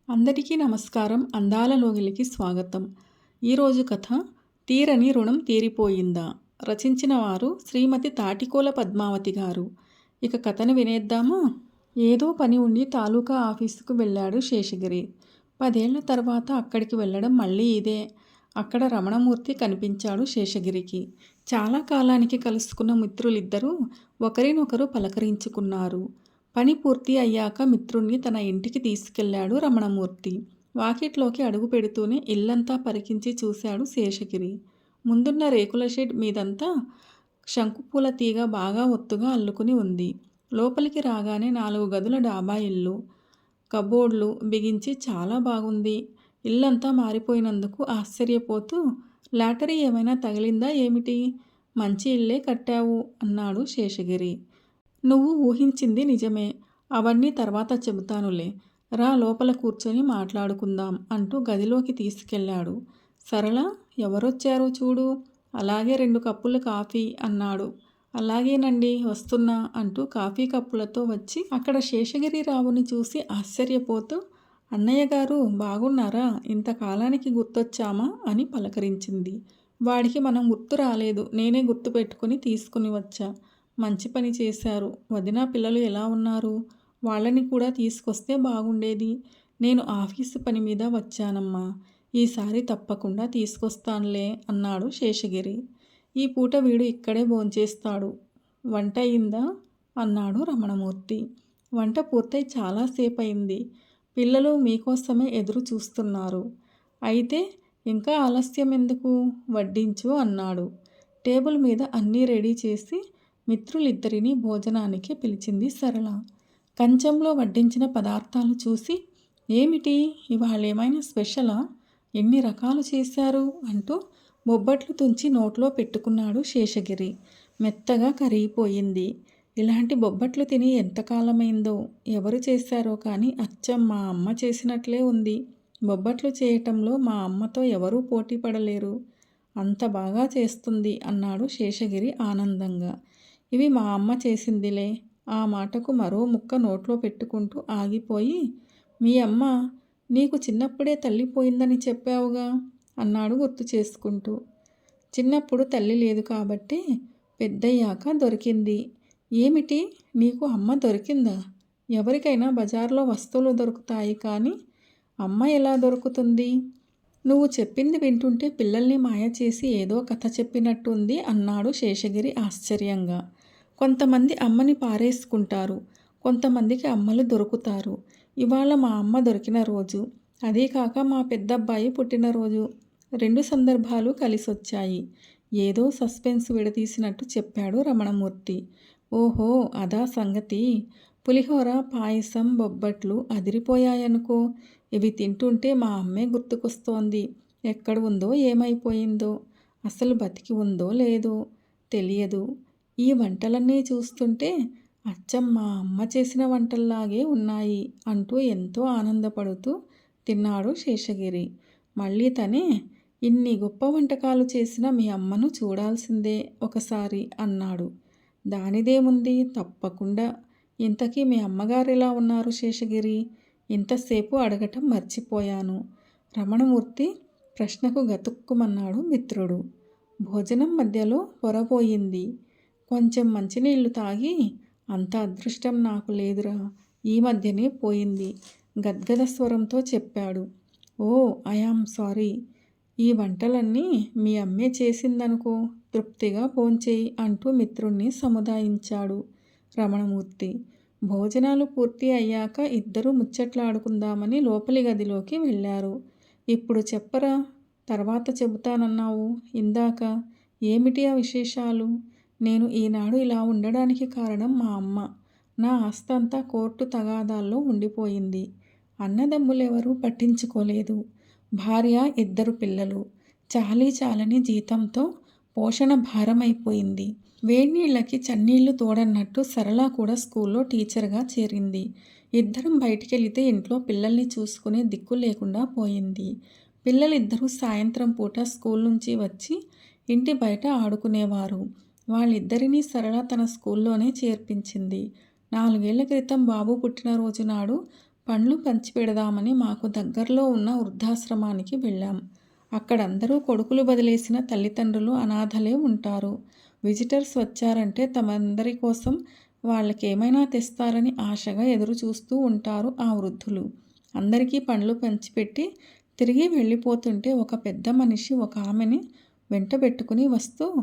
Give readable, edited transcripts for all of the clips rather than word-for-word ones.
అందరికీ నమస్కారం. అందాల లోగిలికి స్వాగతం. ఈరోజు కథ తీరని రుణం తీరిపోయిందా. రచించిన వారు శ్రీమతి తాటికోల పద్మావతి గారు. ఇక కథను వినేద్దామా. ఏదో పని ఉండి తాలూకా ఆఫీసుకు వెళ్ళాడు శేషగిరి. 10 ఏళ్ల తర్వాత అక్కడికి వెళ్ళడం మళ్ళీ ఇదే. అక్కడ రమణమూర్తి కనిపించాడు శేషగిరికి. చాలా కాలానికి కలుసుకున్న మిత్రులిద్దరూ ఒకరినొకరు పలకరించుకున్నారు. పని పూర్తి అయ్యాక మిత్రుణ్ణి తన ఇంటికి తీసుకెళ్లాడు రమణమూర్తి. వాకిట్లోకి అడుగు పెడుతూనే ఇల్లంతా పరికించి చూశాడు శేషగిరి. ముందున్న రేకుల షెడ్ మీదంతా శంకుపూల తీగ బాగా ఒత్తుగా అల్లుకుని ఉంది. లోపలికి రాగానే 4 గదుల డాబా ఇల్లు. కబోర్డ్లు బిగించి చాలా బాగుంది. ఇల్లంతా మారిపోయినందుకు ఆశ్చర్యపోతూ, లాటరీ ఏమైనా తగిలిందా ఏమిటి? మంచి ఇల్లే కట్టావు అన్నాడు శేషగిరి. నువ్వు ఊహించింది నిజమే. అవన్నీ తర్వాత చెబుతానులే. రా లోపల కూర్చొని మాట్లాడుకుందాం అంటూ గదిలోకి తీసుకెళ్ళాడు. సరళ, ఎవరొచ్చారో చూడు. అలాగే 2 కప్పులు కాఫీ అన్నాడు. అలాగేనండి, వస్తున్నా అంటూ కాఫీ కప్పులతో వచ్చి అక్కడ శేషగిరిరావుని చూసి ఆశ్చర్యపోతూ, అన్నయ్య గారు బాగున్నారా? ఇంతకాలానికి గుర్తొచ్చామా అని పలకరించింది. వాడికి మనం గుర్తు రాలేదు. నేనే గుర్తు పెట్టుకుని తీసుకుని వచ్చా. మంచి పని చేశారు. వదిన పిల్లలు ఎలా ఉన్నారు? వాళ్ళని కూడా తీసుకొస్తే బాగుండేది. నేను ఆఫీసు పని మీద వచ్చానమ్మా. ఈసారి తప్పకుండా తీసుకొస్తానులే అన్నాడు శేషగిరి. ఈ పూట వీడు ఇక్కడే భోంచేస్తాడు. వంట అయిందా అన్నాడు రమణమూర్తి. వంట పూర్తయి చాలాసేపు అయింది. పిల్లలు మీకోసమే ఎదురు చూస్తున్నారు. అయితే ఇంకా ఆలస్యం ఎందుకు? వడ్డించు అన్నాడు. టేబుల్ మీద అన్నీ రెడీ చేసి మిత్రులిద్దరినీ భోజనానికి పిలిచింది సరళ. కంచంలో వడ్డించిన పదార్థాలు చూసి, ఏమిటి ఇవాళేమైనా స్పెషలా? ఎన్ని రకాలు చేశారు అంటూ బొబ్బట్లు తుంచి నోట్లో పెట్టుకున్నాడు శేషగిరి. మెత్తగా కరిగిపోయింది. ఇలాంటి బొబ్బట్లు తిని ఎంతకాలమైందో. ఎవరు చేశారో కానీ అచ్చం మా అమ్మ చేసినట్లే ఉంది. బొబ్బట్లు చేయటంలో మా అమ్మతో ఎవరూ పోటీ పడలేరు. అంత బాగా చేస్తుంది అన్నాడు శేషగిరి ఆనందంగా. ఇవి మా అమ్మ చేసిందిలే. ఆ మాటకు మరో ముక్క నోట్లో పెట్టుకుంటూ ఆగిపోయి, మీ అమ్మ నీకు చిన్నప్పుడే తల్లిపోయిందని చెప్పావుగా అన్నాడు గుర్తు చేసుకుంటూ. చిన్నప్పుడు తల్లి లేదు కాబట్టి పెద్దయ్యాక దొరికింది. ఏమిటి, నీకు అమ్మ దొరికిందా? ఎవరికైనా బజార్లో వస్తువులు దొరుకుతాయి కానీ అమ్మ ఎలా దొరుకుతుంది? నువ్వు చెప్పింది వింటుంటే పిల్లల్ని మాయ చేసి ఏదో కథ చెప్పినట్టుంది అన్నాడు శేషగిరి ఆశ్చర్యంగా. కొంతమంది అమ్మని పారేసుకుంటారు. కొంతమందికి అమ్మలు దొరుకుతారు. ఇవాళ మా అమ్మ దొరికిన రోజు. అదీ కాక మా పెద్దబ్బాయి పుట్టినరోజు. 2 సందర్భాలు కలిసొచ్చాయి. ఏదో సస్పెన్స్ విడదీసినట్టు చెప్పాడు రమణమూర్తి. ఓహో, అదా సంగతి. పులిహోర, పాయసం, బొబ్బట్లు అదిరిపోయాయనుకో. ఇవి తింటుంటే మా అమ్మే గుర్తుకొస్తోంది. ఎక్కడ ఉందో ఏమైపోయిందో. అసలు బతికి ఉందో లేదో తెలియదు. ఈ వంటలన్నీ చూస్తుంటే అచ్చం మా అమ్మ చేసిన వంటల్లాగే ఉన్నాయి అంటూ ఎంతో ఆనందపడుతూ తిన్నాడు శేషగిరి. మళ్ళీ తనే, ఇన్ని గొప్ప వంటకాలు చేసిన మీ అమ్మను చూడాల్సిందే ఒకసారి అన్నాడు. దానిదేముంది, తప్పకుండా. ఇంతకీ మీ అమ్మగారు ఎలా ఉన్నారు శేషగిరి? ఇంతసేపు అడగటం మర్చిపోయాను. రమణమూర్తి ప్రశ్నకు గతుక్కుమన్నాడు మిత్రుడు. భోజనం మధ్యలో పొరపోయింది. కొంచెం మంచినీళ్లు తాగి, అంత అదృష్టం నాకు లేదురా, ఈ మధ్యనే పోయింది గద్గద స్వరంతో చెప్పాడు. ఓ, ఐఆమ్ సారీ. ఈ వంటలన్నీ మీ అమ్మే చేసిందనుకో. తృప్తిగా భోంచేయి అంటూ మిత్రుణ్ణి సముదాయించాడు రమణమూర్తి. భోజనాలు పూర్తి అయ్యాక ఇద్దరూ ముచ్చట్లాడుకుందామని లోపలి గదిలోకి వెళ్ళారు. ఇప్పుడు చెప్పరా, తర్వాత చెబుతానన్నావు ఇందాక. ఏమిటి ఆ విశేషాలు? నేను ఈనాడు ఇలా ఉండడానికి కారణం మా అమ్మ. నా ఆస్తంతా కోర్టు తగాదాల్లో ఉండిపోయింది. అన్నదమ్ములెవరూ పట్టించుకోలేదు. భార్య, 2 పిల్లలు. చాలని జీతంతో పోషణ భారమైపోయింది. వేడినీళ్ళకి చన్నీళ్లు తోడన్నట్టు సరళ కూడా స్కూల్లో టీచర్గా చేరింది. ఇద్దరం బయటికెళితే ఇంట్లో పిల్లల్ని చూసుకునే దిక్కు లేకుండా పోయింది. పిల్లలిద్దరూ సాయంత్రం పూట స్కూల్ నుంచి వచ్చి ఇంటి బయట ఆడుకునేవారు. వాళ్ళిద్దరినీ సరళ తన స్కూల్లోనే చేర్పించింది. 4 ఏళ్ల క్రితం బాబు పుట్టినరోజు నాడు పండ్లు పంచిపెడదామని మాకు దగ్గరలో ఉన్న వృద్ధాశ్రమానికి వెళ్ళాం. అక్కడందరూ కొడుకులు వదిలేసిన తల్లిదండ్రులు అనాథలే ఉంటారు. విజిటర్స్ వచ్చారంటే తమందరి కోసం వాళ్ళకేమైనా తెస్తారని ఆశగా ఎదురుచూస్తూ ఉంటారు ఆ వృద్ధులు. అందరికీ పండ్లు పంచిపెట్టి తిరిగి వెళ్ళిపోతుంటే ఒక పెద్ద మనిషి ఒక ఆమెని వెంటబెట్టుకుని వస్తూ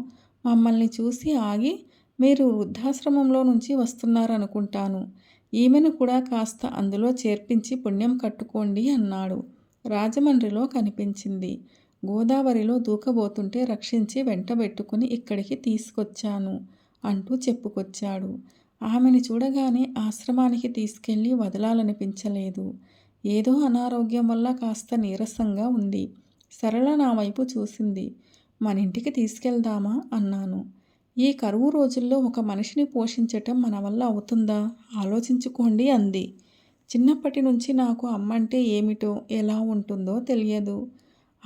మమ్మల్ని చూసి ఆగి, మీరు వృద్ధాశ్రమంలో నుంచి వస్తున్నారనుకుంటాను. ఈమెను కూడా కాస్త అందులో చేర్పించి పుణ్యం కట్టుకోండి అన్నాడు. రాజమండ్రిలో కనిపించింది. గోదావరిలో దూకబోతుంటే రక్షించి వెంటబెట్టుకుని ఇక్కడికి తీసుకొచ్చాను అంటూ చెప్పుకొచ్చాడు. ఆమెని చూడగానే ఆశ్రమానికి తీసుకెళ్ళి వదలాలనిపించలేదు. ఏదో అనారోగ్యం వల్ల కాస్త నీరసంగా ఉంది. సరళ నా వైపు చూసింది. మనింటికి తీసుకెళ్దామా అన్నాను. ఈ కరువు రోజుల్లో ఒక మనిషిని పోషించటం మన వల్ల అవుతుందా? ఆలోచించుకోండి అంది. చిన్నప్పటి నుంచి నాకు అమ్మంటే ఏమిటో, ఎలా ఉంటుందో తెలియదు.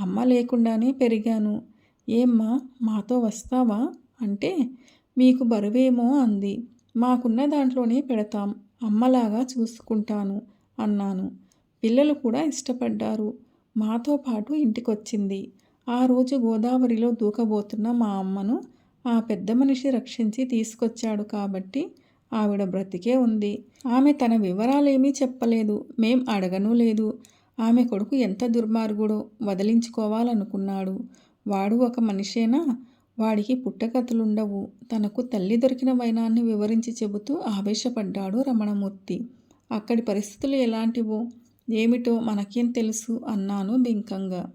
అమ్మ లేకుండానే పెరిగాను. ఏమ్మా మాతో వస్తావా అంటే, మీకు బరువేమో అంది. మాకున్న దాంట్లోనే పెడతాం, అమ్మలాగా చూసుకుంటాను అన్నాను. పిల్లలు కూడా ఇష్టపడ్డారు. మాతో పాటు ఇంటికొచ్చింది. ఆ రోజు గోదావరిలో దూకబోతున్న మా అమ్మను ఆ పెద్ద మనిషి రక్షించి తీసుకొచ్చాడు కాబట్టి ఆవిడ బ్రతికే ఉంది. ఆమె తన వివరాలేమీ చెప్పలేదు. మేం అడగనూ లేదు. ఆమె కొడుకు ఎంత దుర్మార్గుడో వదిలించుకోవాలనుకున్నాడు. వాడు ఒక మనిషేనా? వాడికి పుట్టకథలుండవు. తనకు తల్లి దొరికిన వైనాన్ని వివరించి చెబుతూ ఆవేశపడ్డాడు రమణమూర్తి. అక్కడి పరిస్థితులు ఎలాంటివో ఏమిటో మనకేం తెలుసు అన్నాను బింకంగా.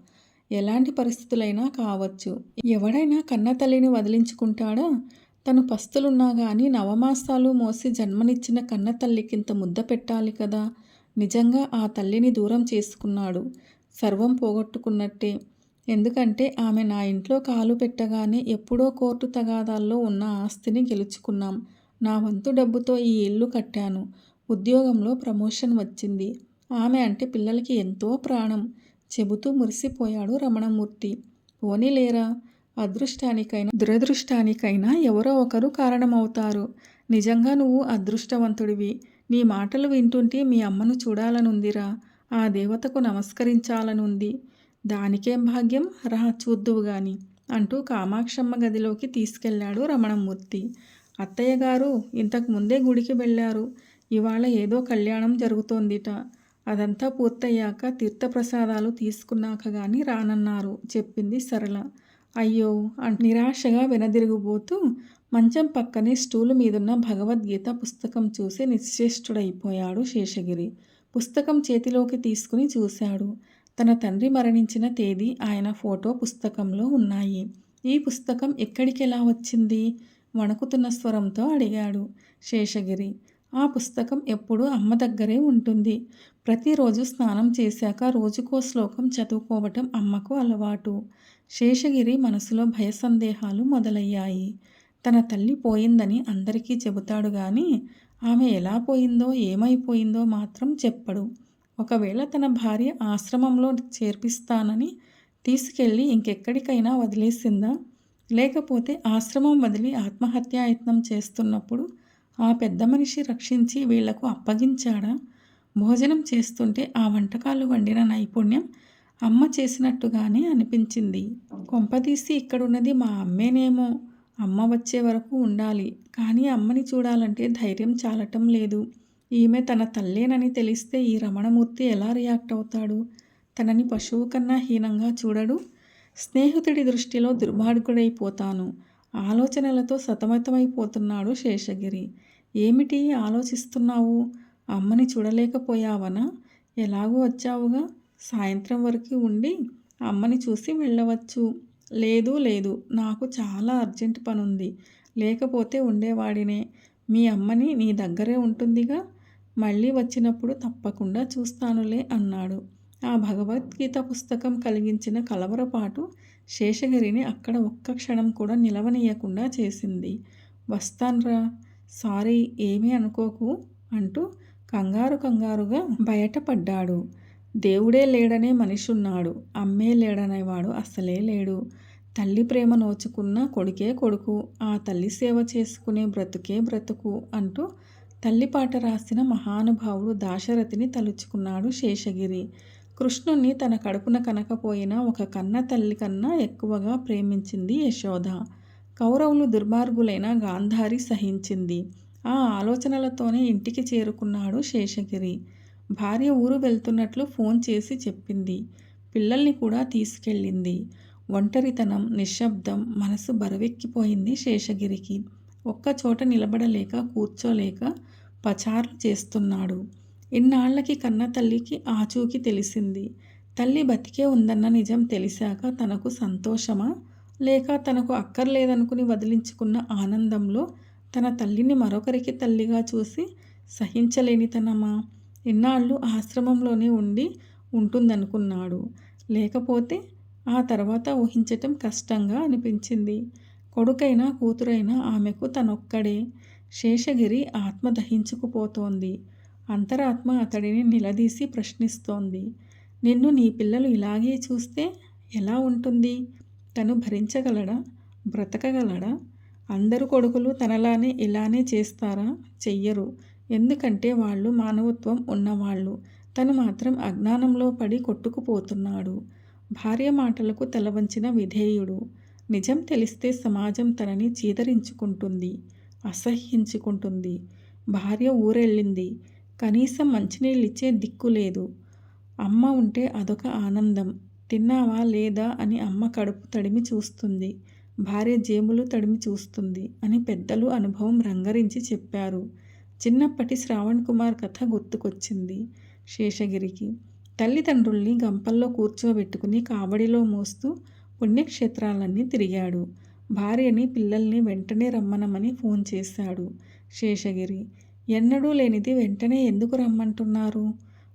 ఎలాంటి పరిస్థితులైనా కావచ్చు. ఎవడైనా కన్న తల్లిని వదిలించుకుంటాడా? తను పస్తులున్నా గాని నవమాసాలు మోసి జన్మనిచ్చిన కన్న తల్లికింత ముద్ద పెట్టాలి కదా. నిజంగా ఆ తల్లిని దూరం చేసుకున్నాడు. సర్వం పోగొట్టుకున్నట్టే. ఎందుకంటే ఆమె నా ఇంట్లో కాలు పెట్టగానే ఎప్పుడో కోర్టు తగాదాల్లో ఉన్న ఆస్తిని గెలుచుకున్నాం. నా వంతు డబ్బుతో ఈ ఇల్లు కట్టాను. ఉద్యోగంలో ప్రమోషన్ వచ్చింది. ఆమె అంటే పిల్లలకి ఎంతో ప్రాణం చెబుతూ మురిసిపోయాడు రమణమూర్తి. పోనీలేరా, అదృష్టానికైనా దురదృష్టానికైనా ఎవరో ఒకరు కారణమవుతారు. నిజంగా నువ్వు అదృష్టవంతుడివి. నీ మాటలు వింటుంటే మీ అమ్మను చూడాలనుందిరా. ఆ దేవతకు నమస్కరించాలనుంది. దానికేం భాగ్యం, రా చూద్దువు గాని అంటూ కామాక్షమ్మ గదిలోకి తీసుకెళ్లాడు రమణమూర్తి. అత్తయ్యగారు ఇంతకు ముందే గుడికి వెళ్ళారు. ఇవాళ ఏదో కళ్యాణం జరుగుతోందిట. అదంతా పూర్తయ్యాక తీర్థప్రసాదాలు తీసుకున్నాక గాని రానన్నారు చెప్పింది సరళ. అయ్యో నిరాశగా వెనదిరుగుబోతూ మంచం పక్కనే స్టూలు మీదున్న భగవద్గీత పుస్తకం చూసి నిశ్చేష్టుడైపోయాడు శేషగిరి. పుస్తకం చేతిలోకి తీసుకుని చూశాడు. తన తండ్రి మరణించిన తేదీ, ఆయన ఫోటో పుస్తకంలో ఉన్నాయి. ఈ పుస్తకం ఎక్కడికెలా వచ్చింది? వణుకుతున్న స్వరంతో అడిగాడు శేషగిరి. ఆ పుస్తకం ఎప్పుడూ అమ్మ దగ్గరే ఉంటుంది. ప్రతిరోజు స్నానం చేశాక రోజుకో శ్లోకం చదువుకోవటం అమ్మకు అలవాటు. శేషగిరి మనసులో భయసందేహాలు మొదలయ్యాయి. తన తల్లి పోయిందని అందరికీ చెబుతాడు గాని ఆమె ఎలా పోయిందో ఏమైపోయిందో మాత్రం చెప్పడు. ఒకవేళ తన భార్య ఆశ్రమంలో చేర్పిస్తానని తీసుకెళ్ళి ఇంకెక్కడికైనా వదిలేసిందా? లేకపోతే ఆశ్రమం వదిలి ఆత్మహత్యాయత్నం చేస్తున్నప్పుడు ఆ పెద్ద మనిషి రక్షించి వీళ్లకు అప్పగించాడా? భోజనం చేస్తుంటే ఆ వంటకాలు వండిన నైపుణ్యం అమ్మ చేసినట్టుగానే అనిపించింది. కొంపదీసి ఇక్కడున్నది మా అమ్మేనేమో. అమ్మ వచ్చే వరకు ఉండాలి. కానీ అమ్మని చూడాలంటే ధైర్యం చాలటం లేదు. ఈమె తన తల్లేనని తెలిస్తే ఈ రమణమూర్తి ఎలా రియాక్ట్ అవుతాడు? తనని పశువు కన్నా హీనంగా చూడడు. స్నేహితుడి దృష్టిలో దుర్మార్గుడైపోతాను. ఆలోచనలతో సతమతమైపోతున్నాడు శేషగిరి. ఏమిటి ఆలోచిస్తున్నావు? అమ్మని చూడలేకపోయావనా? ఎలాగూ వచ్చావుగా, సాయంత్రం వరకు ఉండి అమ్మని చూసి వెళ్ళవచ్చు. లేదు నాకు చాలా అర్జెంట్ పనుంది. లేకపోతే ఉండేవాడినే. మీ అమ్మని నీ దగ్గరే ఉంటుందిగా. మళ్ళీ వచ్చినప్పుడు తప్పకుండా చూస్తానులే అన్నాడు. ఆ భగవద్గీత పుస్తకం కలిగించిన కలవరపాటు శేషగిరిని అక్కడ ఒక్క క్షణం కూడా నిలవనీయకుండా చేసింది. వస్తాన్రా, సారీ ఏమీ అనుకోకు అంటూ కంగారుగా బయటపడ్డాడు. దేవుడే లేడనే మనిషున్నాడు, అమ్మే లేడనేవాడు అసలే లేడు. తల్లి ప్రేమ నోచుకున్న కొడుకే కొడుకు, ఆ తల్లి సేవ చేసుకునే బ్రతుకే బ్రతుకు అంటూ తల్లిపాట రాసిన మహానుభావుడు దాశరథిని తలుచుకున్నాడు శేషగిరి. కృష్ణుణ్ణి తన కడుపున కనకపోయినా ఒక కన్న తల్లి కన్నా ఎక్కువగా ప్రేమించింది యశోద. కౌరవులు దుర్మార్గులైన గాంధారి సహించింది. ఆ ఆలోచనలతోనే ఇంటికి చేరుకున్నాడు శేషగిరి. భార్య ఊరు వెళ్తున్నట్లు ఫోన్ చేసి చెప్పింది. పిల్లల్ని కూడా తీసుకెళ్ళింది. ఒంటరితనం, నిశ్శబ్దం, మనసు బరువెక్కిపోయింది శేషగిరికి. ఒక్కచోట నిలబడలేక, కూర్చోలేక పచార్లు చేస్తున్నాడు. ఇన్నాళ్లకి కన్న తల్లికి ఆచూకీ తెలిసింది. తల్లి బతికే ఉందన్న నిజం తెలిసాక తనకు సంతోషమా, లేక తనకు అక్కర్లేదనుకుని వదిలించుకున్న ఆనందంలో తన తల్లిని మరొకరికి తల్లిగా చూసి సహించలేనితనమా? ఇన్నాళ్ళు ఆశ్రమంలోనే ఉంటుందనుకున్నాడు. లేకపోతే ఆ తర్వాత ఊహించటం కష్టంగా అనిపించింది. కొడుకైనా కూతురైనా ఆమెకు తనొక్కడే. శేషగిరి ఆత్మ దహించుకుపోతోంది. అంతరాత్మ అతడిని నిలదీసి ప్రశ్నిస్తోంది. నిన్ను నీ పిల్లలు ఇలాగే చూస్తే ఎలా ఉంటుంది? తను భరించగలడా? బ్రతకగలడా? అందరు కొడుకులు తనలానే ఇలానే చేస్తారా? చెయ్యరు. ఎందుకంటే వాళ్ళు మానవత్వం ఉన్నవాళ్ళు. తను మాత్రం అజ్ఞానంలో పడి కొట్టుకుపోతున్నాడు. భార్య మాటలకు తలవంచిన విధేయుడు. నిజం తెలిస్తే సమాజం తనని చీదరించుకుంటుంది, అసహ్యించుకుంటుంది. భార్య ఊరెళ్ళింది. కనీసం మంచినీళ్ళిచ్చే దిక్కు లేదు. అమ్మ ఉంటే అదొక ఆనందం. తిన్నావా లేదా అని అమ్మ కడుపు తడిమి చూస్తుంది, భార్య జేబులు తడిమి చూస్తుంది అని పెద్దలు అనుభవం రంగరించి చెప్పారు. చిన్నప్పటి శ్రావణ్ కుమార్ కథ గుర్తుకొచ్చింది శేషగిరికి. తల్లిదండ్రుల్ని గంపల్లో కూర్చోబెట్టుకుని కావడిలో మోస్తూ పుణ్యక్షేత్రాలన్నీ తిరిగాడు. భార్యని, పిల్లల్ని వెంటనే రమ్మనమని ఫోన్ చేశాడు శేషగిరి. ఎన్నడూ లేనిది వెంటనే ఎందుకు రమ్మంటున్నారు?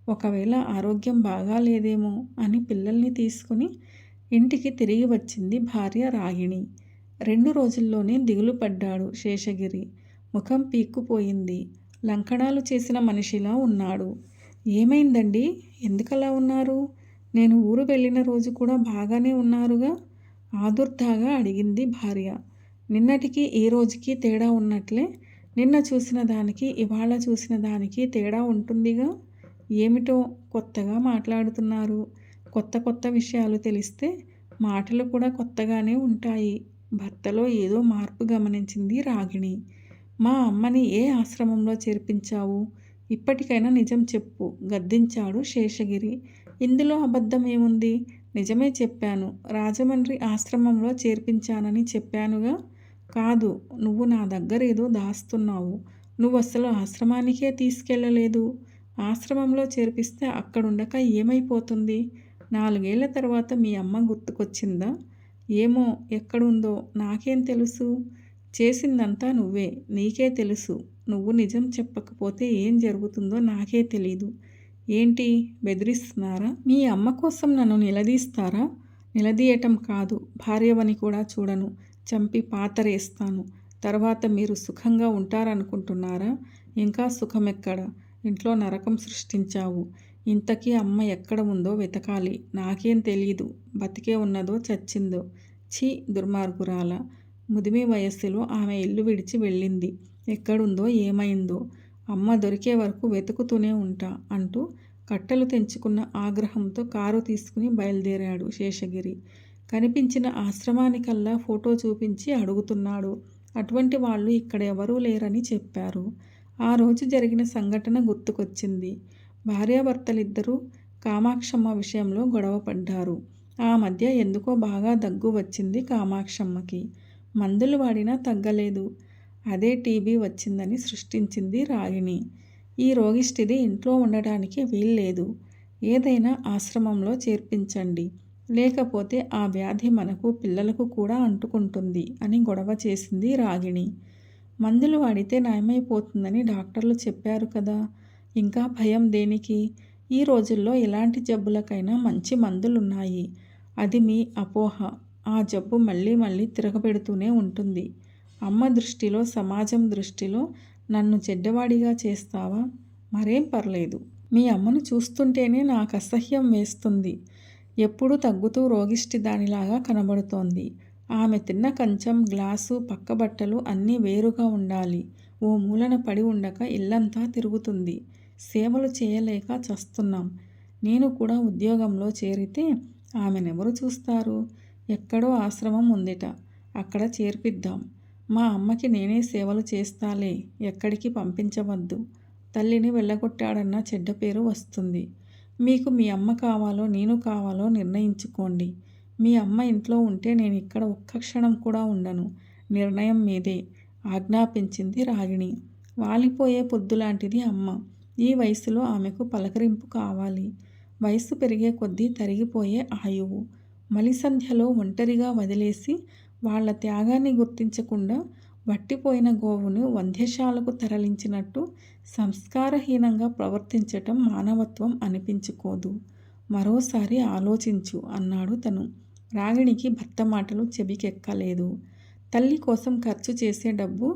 ఒకవేళ ఆరోగ్యం బాగాలేదేమో అని పిల్లల్ని తీసుకుని ఇంటికి తిరిగి వచ్చింది భార్య రాగిణి. 2 రోజుల్లోనే దిగులు పడ్డాడు శేషగిరి. ముఖం పీక్కుపోయింది. లంకణాలు చేసిన మనిషిలా ఉన్నాడు. ఏమైందండి? ఎందుకలా ఉన్నారు? నేను ఊరు వెళ్ళిన రోజు కూడా బాగానే ఉన్నారుగా? ఆదుర్దాగా అడిగింది భార్య. నిన్నటికి ఈ రోజుకి తేడా ఉన్నట్లే, నిన్న చూసిన దానికి ఇవాళ చూసిన దానికి తేడా ఉంటుందిగా? ఏమిటో కొత్తగా మాట్లాడుతున్నారు. కొత్త కొత్త విషయాలు తెలిస్తే మాటలు కూడా కొత్తగానే ఉంటాయి. భర్తలో ఏదో మార్పు గమనించింది రాగిణి. మా అమ్మని ఏ ఆశ్రమంలో చేర్పించావు? ఇప్పటికైనా నిజం చెప్పు గద్దించాడు శేషగిరి. ఇందులో అబద్ధం ఏముంది? నిజమే చెప్పాను. రాజమండ్రి ఆశ్రమంలో చేర్పించానని చెప్పానుగా. కాదు, నువ్వు నా దగ్గరేదో దాస్తున్నావు. నువ్వసలు ఆశ్రమానికే తీసుకెళ్ళలేదు. ఆశ్రమంలో చేర్పిస్తే అక్కడుండక ఏమైపోతుంది? 4 ఏళ్ల తర్వాత మీ అమ్మ గుర్తుకొచ్చిందా? ఏమో, ఎక్కడుందో నాకేం తెలుసు? చేసిందంతా నువ్వే, నీకే తెలుసు. నువ్వు నిజం చెప్పకపోతే ఏం జరుగుతుందో నాకే తెలీదు. ఏంటి, బెదిరిస్తున్నారా? మీ అమ్మ కోసం నన్ను నిలదీస్తారా? నిలదీయటం కాదు, భార్యవని కూడా చూడను. చంపి పాతరేస్తాను. తర్వాత మీరు సుఖంగా ఉంటారనుకుంటున్నారా? ఇంకా సుఖమెక్కడ? ఇంట్లో నరకం సృష్టించావు. ఇంతకీ అమ్మ ఎక్కడ ఉందో వెతకాలి. నాకేం తెలీదు. బతికే ఉన్నదో చచ్చిందో. ఛీ, దుర్మార్గురాల. ముదిమి వయస్సులో ఆమె ఇల్లు విడిచి వెళ్ళింది. ఎక్కడుందో ఏమైందో. అమ్మ దొరికే వరకు వెతుకుతూనే ఉంటా అంటూ కట్టలు తెంచుకున్న ఆగ్రహంతో కారు తీసుకుని బయలుదేరాడు శేషగిరి. కనిపించిన ఆశ్రమానికల్లా ఫోటో చూపించి అడుగుతున్నాడు. అటువంటి వాళ్ళు ఇక్కడ ఎవరూ లేరని చెప్పారు. ఆ రోజు జరిగిన సంఘటన గుర్తుకొచ్చింది. భార్యాభర్తలిద్దరూ కామాక్షమ్మ విషయంలో గొడవపడ్డారు. ఆ మధ్య ఎందుకో బాగా దగ్గు వచ్చింది కామాక్షమ్మకి. మందులు వాడినా తగ్గలేదు. అదే టీబీ వచ్చిందని సృష్టించింది రాగిణి. ఈ రోగిష్టిది ఇంట్లో ఉండడానికి వీల్లేదు. ఏదైనా ఆశ్రమంలో చేర్పించండి. లేకపోతే ఆ వ్యాధి మనకు, పిల్లలకు కూడా అంటుకుంటుంది అని గొడవ చేసింది రాగిణి. మందులు వాడితే నయమైపోతుందని డాక్టర్లు చెప్పారు కదా. ఇంకా భయం దేనికి? ఈ రోజుల్లో ఎలాంటి జబ్బులకైనా మంచి మందులున్నాయి. అది మీ అపోహ. ఆ జబ్బు మళ్ళీ మళ్ళీ తిరగబెడుతూనే ఉంటుంది. అమ్మ దృష్టిలో, సమాజం దృష్టిలో నన్ను చెడ్డవాడిగా చేస్తావా? మరేం పర్లేదు. మీ అమ్మను చూస్తుంటేనే నాకు అసహ్యం వేస్తుంది. ఎప్పుడూ తగ్గుతూ రోగిష్టి దానిలాగా కనబడుతోంది. ఆమె తిన్న కంచం, గ్లాసు, పక్కబట్టలు అన్నీ వేరుగా ఉండాలి. ఓ మూలన పడి ఉండక ఇల్లంతా తిరుగుతుంది. సేవలు చేయలేక చస్తున్నాం. నేను కూడా ఉద్యోగంలో చేరితే ఆమెనెవరు చూస్తారు? ఎక్కడో ఆశ్రమం ఉందిట, అక్కడ చేర్పిద్దాం. మా అమ్మకి నేనే సేవలు చేస్తాలే, ఎక్కడికి పంపించవద్దు. తల్లిని వెళ్ళగొట్టాడన్న చెడ్డ పేరు వస్తుంది. మీకు మీ అమ్మ కావాలో నేను కావాలో నిర్ణయించుకోండి. మీ అమ్మ ఇంట్లో ఉంటే నేను ఇక్కడ ఒక్క క్షణం కూడా ఉండను. నిర్ణయం మీదే ఆజ్ఞాపించింది రాగిణి. వాలిపోయే పొద్దులాంటిది అమ్మ. ఈ వయసులో ఆమెకు పలకరింపు కావాలి. వయసు పెరిగే కొద్దీ తరిగిపోయే ఆయువు. మలిసంధ్యలో ఒంటరిగా వదిలేసి వాళ్ల త్యాగాన్ని గుర్తించకుండా వట్టిపోయిన గోవును వంధ్యశాలకు తరలించినట్టు సంస్కారహీనంగా ప్రవర్తించటం మానవత్వం అనిపించుకోదు. మరోసారి ఆలోచించు అన్నాడు తను. రాగిణికి భర్త మాటలు చెవికెక్కలేదు. తల్లి కోసం ఖర్చు చేసే డబ్బు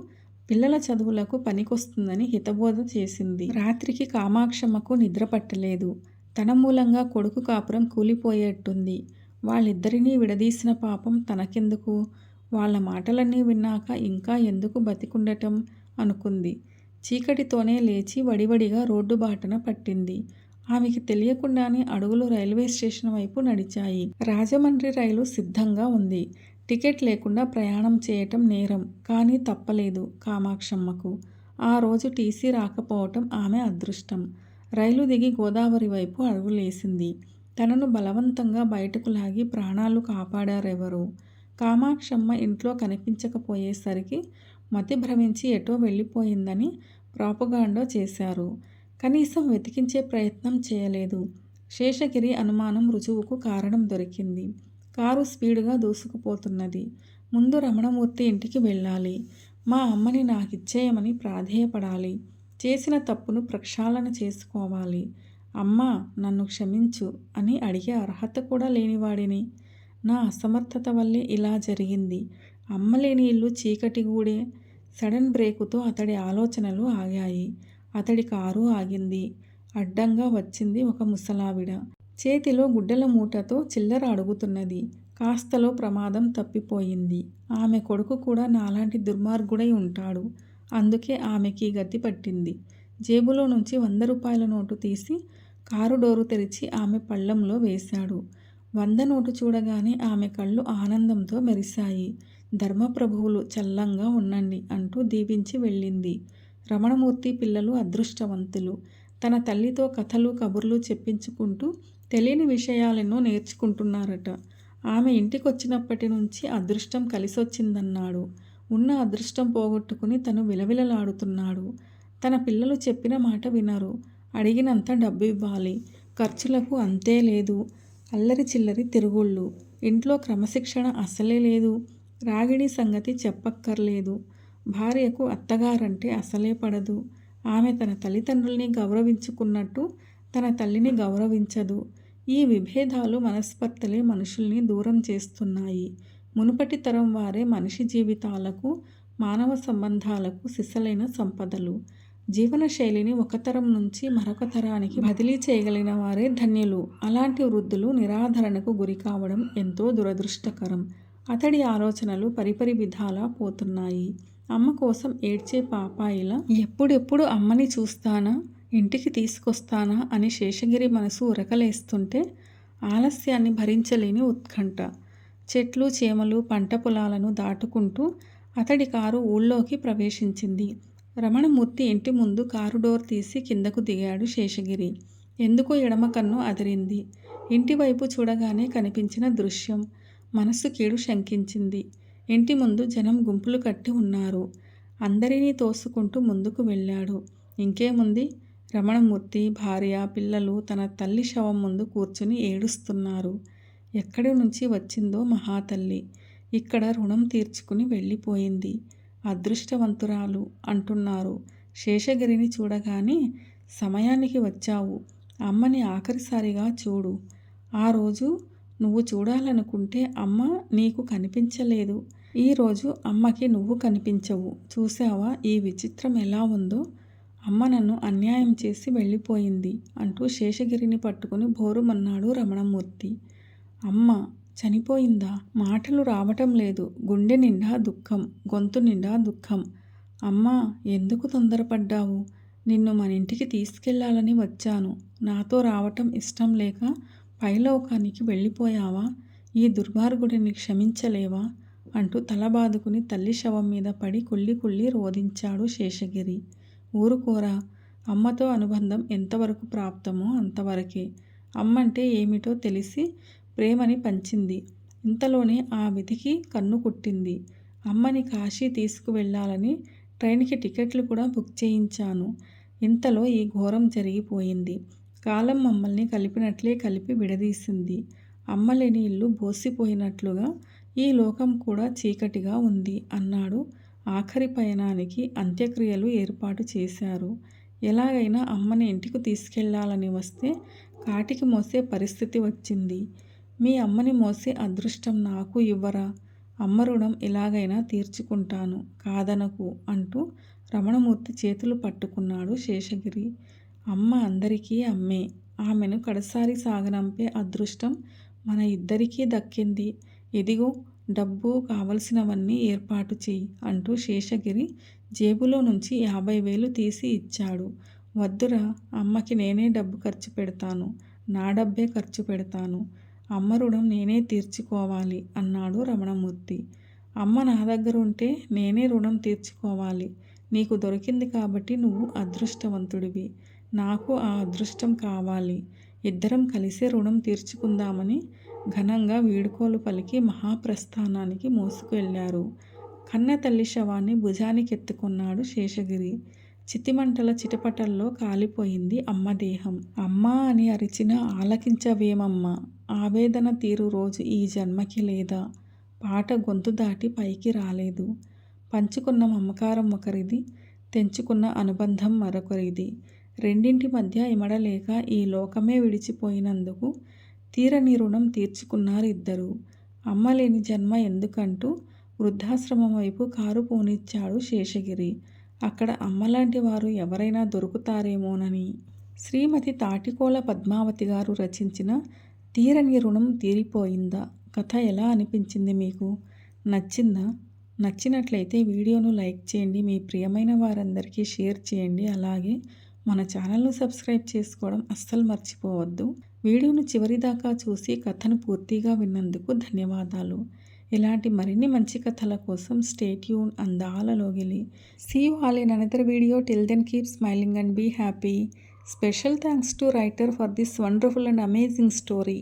పిల్లల చదువులకు పనికొస్తుందని హితబోధ చేసింది. రాత్రికి కామాక్షమ్మకు నిద్ర పట్టలేదు. తన మూలంగా కొడుకు కాపురం కూలిపోయేట్టుంది. వాళ్ళిద్దరినీ విడదీసిన పాపం తనకెందుకు? వాళ్ళ మాటలన్నీ విన్నాక ఇంకా ఎందుకు బతికుండటం అనుకుంది. చీకటితోనే లేచి వడివడిగా రోడ్డు బాటన పట్టింది. ఆమెకి తెలియకుండానే అడుగులు రైల్వే స్టేషన్ వైపు నడిచాయి. రాజమండ్రి రైలు సిద్ధంగా ఉంది. టికెట్ లేకుండా ప్రయాణం చేయటం నేరం, కానీ తప్పలేదు కామాక్షమ్మకు. ఆ రోజు టీసీ రాకపోవటం ఆమె అదృష్టం. రైలు దిగి గోదావరి వైపు అడుగులేసింది. తనను బలవంతంగా బయటకు లాగి ప్రాణాలు కాపాడారెవరో. కామాక్షమ్మ ఇంట్లో కనిపించకపోయేసరికి మతి భ్రమించి ఎటో వెళ్ళిపోయిందని ప్రాపగాండా చేశారు. కనీసం వెతికించే ప్రయత్నం చేయలేదు. శేషగిరి అనుమానం రుజువుకు కారణం దొరికింది. కారు స్పీడుగా దూసుకుపోతున్నది. ముందు రమణమూర్తి ఇంటికి వెళ్ళాలి. మా అమ్మని నాకిచ్చేయమని ప్రాధేయపడాలి. చేసిన తప్పును ప్రక్షాళన చేసుకోవాలి. అమ్మా, నన్ను క్షమించు అని అడిగే అర్హత కూడా లేనివాడిని. నా అసమర్థత వల్లే ఇలా జరిగింది. అమ్మలేని ఇల్లు చీకటిగూడే. సడన్ బ్రేకుతో అతడి ఆలోచనలు ఆగాయి. అతడి కారు ఆగింది. అడ్డంగా వచ్చింది ఒక ముసలావిడ. చేతిలో గుడ్డల మూటతో చిల్లర అడుగుతున్నది. కాస్తలో ప్రమాదం తప్పిపోయింది. ఆమె కొడుకు కూడా నాలాంటి దుర్మార్గుడై ఉంటాడు. అందుకే ఆమెకి గతి పట్టింది. జేబులో నుంచి 100 రూపాయల నోటు తీసి కారు డోరు తెరిచి ఆమె పళ్ళెంలో వేశాడు. 100 నోటు చూడగానే ఆమె కళ్ళు ఆనందంతో మెరిశాయి. ధర్మప్రభువులు చల్లంగా ఉండండి అంటూ దీవించి వెళ్ళింది. రమణమూర్తి పిల్లలు అదృష్టవంతులు. తన తల్లితో కథలు కబుర్లు చెప్పించుకుంటూ తెలియని విషయాలెన్నో నేర్చుకుంటున్నారట. ఆమె ఇంటికొచ్చినప్పటి నుంచి అదృష్టం కలిసొచ్చిందన్నాడు. ఉన్న అదృష్టం పోగొట్టుకుని తను విలవిలలాడుతున్నాడు. తన పిల్లలు చెప్పిన మాట వినరు. అడిగినంత డబ్బు ఇవ్వాలి. ఖర్చులకు అంతే లేదు. అల్లరి చిల్లరి తిరుగుళ్ళు. ఇంట్లో క్రమశిక్షణ అసలే లేదు. రాగిణి సంగతి చెప్పక్కర్లేదు. భార్యకు అత్తగారంటే అసలే పడదు. ఆమె తన తల్లిదండ్రుల్ని గౌరవించుకున్నట్టు తన తల్లిని గౌరవించదు. ఈ విభేదాలు మనస్పర్ధలే మనుషుల్ని దూరం చేస్తున్నాయి. మునుపటి తరం వారే మనిషి జీవితాలకు, మానవ సంబంధాలకు సిసలైన సంపదలు. జీవనశైలిని ఒక తరం నుంచి మరొక తరానికి బదిలీ చేయగలిగిన వారే ధన్యులు. అలాంటి వృద్ధులు నిరాధరణకు గురి కావడం ఎంతో దురదృష్టకరం. అతడి ఆలోచనలు పరిపరి విధాలా పోతున్నాయి. అమ్మ కోసం ఏడ్చే పాపాయిలా ఎప్పుడెప్పుడు అమ్మని చూస్తానా, ఇంటికి తీసుకొస్తానా అని శేషగిరి మనసు ఉరకలేస్తుంటే ఆలస్యాన్ని భరించలేని ఉత్కంఠ. చెట్లు చేమలు పంట పొలాలను దాటుకుంటూ అతడి కారు ఊళ్ళోకి ప్రవేశించింది. రమణమూర్తి ఇంటి ముందు కారు డోర్ తీసి కిందకు దిగాడు శేషగిరి. ఎందుకో ఎడమ కన్ను అదిరింది. ఇంటివైపు చూడగానే కనిపించిన దృశ్యం మనసు కీడు శంకించింది. ఇంటి ముందు జనం గుంపులు కట్టి ఉన్నారు. అందరినీ తోసుకుంటూ ముందుకు వెళ్ళాడు. ఇంకేముంది, రమణమూర్తి భార్య పిల్లలు తన తల్లి శవం ముందు కూర్చుని ఏడుస్తున్నారు. ఎక్కడి నుంచి వచ్చిందో మహాతల్లి. ఇక్కడ రుణం తీర్చుకుని వెళ్ళిపోయింది. అదృష్టవంతురాలు అంటున్నారు. శేషగిరిని చూడగానే సమయానికి వచ్చావు. అమ్మని ఆఖరిసారిగా చూడు. ఆ రోజు నువ్వు చూడాలనుకుంటే అమ్మ నీకు కనిపించలేదు. ఈరోజు అమ్మకి నువ్వు కనిపించవు. చూసావా ఈ విచిత్రం ఎలా ఉందో? అమ్మ నన్ను అన్యాయం చేసి వెళ్ళిపోయింది అంటూ శేషగిరిని పట్టుకుని భోరుమన్నాడు రమణమూర్తి. అమ్మ చనిపోయిందా? మాటలు రావటం లేదు. గుండె నిండా దుఃఖం, గొంతు నిండా దుఃఖం. అమ్మా, ఎందుకు తొందరపడ్డావు? నిన్ను మన ఇంటికి తీసుకెళ్లాలని వచ్చాను. నాతో రావటం ఇష్టం లేక పైలోకానికి వెళ్ళిపోయావా? ఈ దుర్మార్గుడిని క్షమించలేవా? అంటూ తల బాదుకుని తల్లి శవం మీద పడి కుళ్ళి కుళ్ళి రోదించాడు శేషగిరి. ఊరుకోరా, అమ్మతో అనుబంధం ఎంతవరకు ప్రాప్తమో అంతవరకే. అమ్మంటే ఏమిటో తెలిసి ప్రేమని పంచింది. ఇంతలోనే ఆ విధికి కన్ను కుట్టింది. అమ్మని కాశీ తీసుకువెళ్ళాలని ట్రైన్కి టికెట్లు కూడా బుక్ చేయించాను. ఇంతలో ఈ ఘోరం జరిగిపోయింది. కాలం మమ్మల్ని కలిపినట్లే కలిపి విడదీసింది. అమ్మలేని ఇల్లు బోసిపోయినట్లుగా ఈ లోకం కూడా చీకటిగా ఉంది అన్నాడు. ఆఖరి పయనానికి అంత్యక్రియలు ఏర్పాటు చేశారు. ఎలాగైనా అమ్మని ఇంటికి తీసుకెళ్లాలని వస్తే కాటికి మోసే పరిస్థితి వచ్చింది. మీ అమ్మని మోసే అదృష్టం నాకు ఇవ్వరా? అమ్మ రుణం ఎలాగైనా తీర్చుకుంటాను, కాదనకు అంటూ రమణమూర్తి చేతులు పట్టుకున్నాడు శేషగిరి. అమ్మ అందరికీ అమ్మే. ఆమెను కడసారి సాగనంపే అదృష్టం మన ఇద్దరికీ దక్కింది. ఇదిగో డబ్బు, కావలసినవన్నీ ఏర్పాటు చెయ్యి అంటూ శేషగిరి జేబులో నుంచి 50,000 తీసి ఇచ్చాడు. వద్దురా, అమ్మకి నేనే డబ్బు ఖర్చు పెడతాను. నా డబ్బే ఖర్చు పెడతాను. అమ్మ రుణం నేనే తీర్చుకోవాలి అన్నాడు రమణమూర్తి. అమ్మ నా దగ్గర ఉంటే నేనే రుణం తీర్చుకోవాలి. నీకు దొరికింది కాబట్టి నువ్వు అదృష్టవంతుడివి. నాకు ఆ అదృష్టం కావాలి. ఇద్దరం కలిసే రుణం తీర్చుకుందామని ఘనంగా వీడుకోలు పలికి మహాప్రస్థానానికి మోసుకెళ్లారు. కన్న తల్లి శవాన్ని భుజానికెత్తుకున్నాడు శేషగిరి. చితిమంటల చిటపటల్లో కాలిపోయింది అమ్మ దేహం. అమ్మా అని అరిచిన ఆలకించవేమమ్మా, ఆవేదన తీరు రోజు ఈ జన్మకి లేదా? పాట గొంతు దాటి పైకి రాలేదు. పంచుకున్న మమకారం ఒకరిది, తెంచుకున్న అనుబంధం మరొకరిది. రెండింటి మధ్య ఇమడలేక ఈ లోకమే విడిచిపోయినందుకు తీరని రుణం తీర్చుకున్నారు ఇద్దరు. అమ్మలేని జన్మ ఎందుకంటూ వృద్ధాశ్రమం వైపు కారు పోనిచ్చాడు శేషగిరి. అక్కడ అమ్మలాంటి వారు ఎవరైనా దొరుకుతారేమోనని. శ్రీమతి తాటికోల పద్మావతి గారు రచించిన తీరని రుణం తీరిపోయిందా కథ ఎలా అనిపించింది మీకు? నచ్చిందా? నచ్చినట్లయితే వీడియోను లైక్ చేయండి, మీ ప్రియమైన వారందరికీ షేర్ చేయండి. అలాగే మన ఛానల్ను సబ్స్క్రైబ్ చేసుకోవడం అస్సలు మర్చిపోవద్దు. వీడియోను చివరిదాకా చూసి కథను పూర్తిగా విన్నందుకు ధన్యవాదాలు. ఇలాంటి మరిన్ని మంచి కథల కోసం స్టే ట్యూన్. అందాల లోగిలి. See you all in another video. Till then, keep smiling and be happy. Special thanks to writer for this wonderful and amazing story.